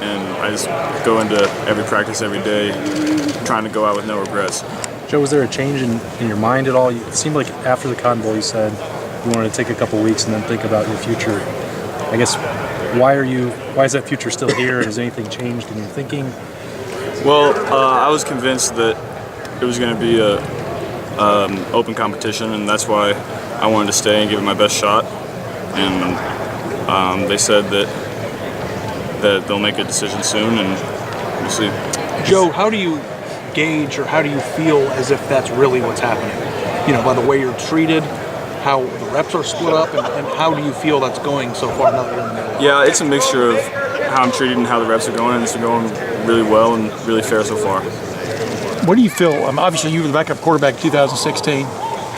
and I just go into every practice every day trying to go out with no regrets. Joe, was there a change in your mind at all? It seemed like after the Cotton Bowl you said you wanted to take a couple weeks and then think about your future. I guess why is that future still here, and has anything changed in your thinking? Well, I was convinced that it was going to be a open competition, and that's why I wanted to stay and give it my best shot. And they said that they'll make a decision soon, and we'll see. Joe, how do you gauge or how do you feel as if that's really what's happening? You know, by the way you're treated, how the reps are split up, and how do you feel that's going so far now that you're in the middle? Yeah, it's a mixture of how I'm treated and how the reps are going, and it's going really well and really fair so far. What do you feel? Obviously, you were the backup quarterback in 2016.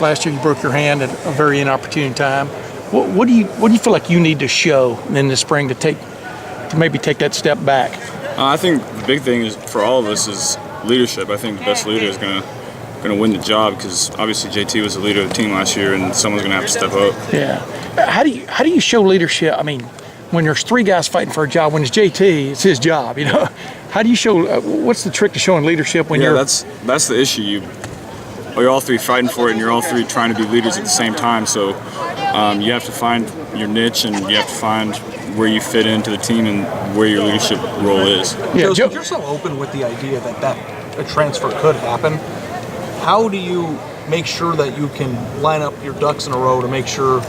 Last year, you broke your hand at a very inopportune time. What do you feel like you need to show in the spring to maybe take that step back? I think the big thing is for all of us is leadership. I think the best leader is going to win the job, because obviously JT was the leader of the team last year, and someone's going to have to step up. Yeah. How do you show leadership? I mean, when there's three guys fighting for a job, when it's JT, it's his job. You know, how do you show? What's the trick to showing leadership when you're? That's the issue. You're all three fighting for it, and you're all three trying to be leaders at the same time. So you have to find your niche, and you have to find where you fit into the team and where your leadership role is. Yeah, Joe, you're so open with the idea that a transfer could happen. How do you make sure that you can line up your ducks in a row to make sure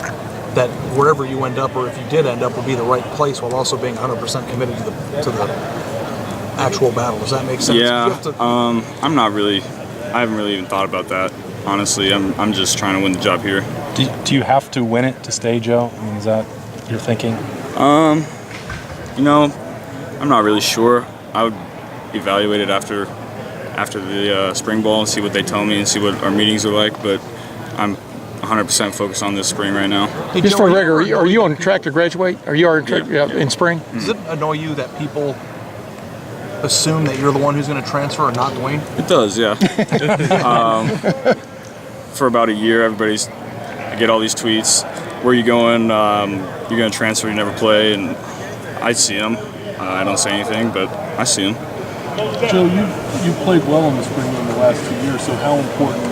that wherever you end up, or if you did end up, would be the right place while also being 100% committed to the actual battle? Does that make sense? Yeah, I haven't really even thought about that. Honestly, I'm just trying to win the job here. Do you have to win it to stay, Joe? I mean, is that your thinking? You know, I'm not really sure. I would evaluate it after the spring ball and see what they tell me and see what our meetings are like. But I'm 100% focused on this spring right now. Just for regular, are you on track to graduate? Are you in spring? Does it annoy you that people assume that you're the one who's going to transfer and not Dwayne? It does, yeah. For about a year, I get all these tweets. Where are you going? You're going to transfer, you never play. And I see them. I don't say anything, but I see them. Joe, you played well in the spring game the last 2 years, so how important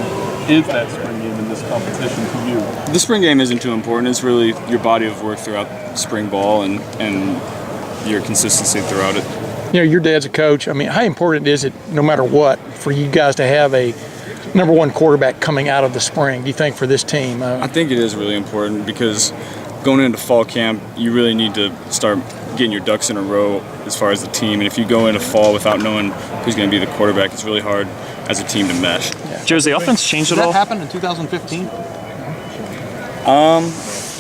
is that spring game in this competition for you? The spring game isn't too important. It's really your body of work throughout spring ball and your consistency throughout it. You know, your dad's a coach. I mean, how important is it, no matter what, for you guys to have a number one quarterback coming out of the spring, do you think, for this team? I think it is really important, because going into fall camp, you really need to start getting your ducks in a row as far as the team. And if you go into fall without knowing who's going to be the quarterback, it's really hard as a team to mesh. Yeah. Joe, has the offense changed at all? Did that happen in 2015?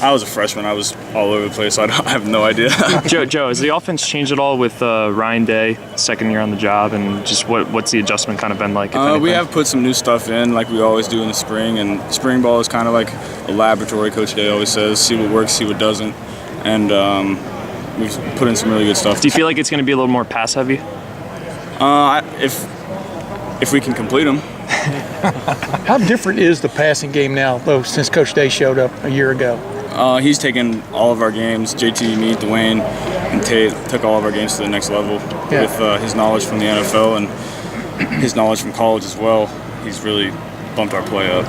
I was a freshman. I was all over the place, so I have no idea. Joe, has the offense changed at all with Ryan Day, second year on the job, and just what's the adjustment kind of been like? We have put some new stuff in, like we always do in the spring, and spring ball is kind of like a laboratory. Coach Day always says, see what works, see what doesn't, and we've put in some really good stuff. Do you feel like it's going to be a little more pass heavy? If we can complete them. How different is the passing game now, though, since Coach Day showed up a year ago? He's taken all of our games, JT, me, Dwayne, and Tate, took all of our games to the next level with his knowledge from the NFL and his knowledge from college as well. He's really bumped our play up.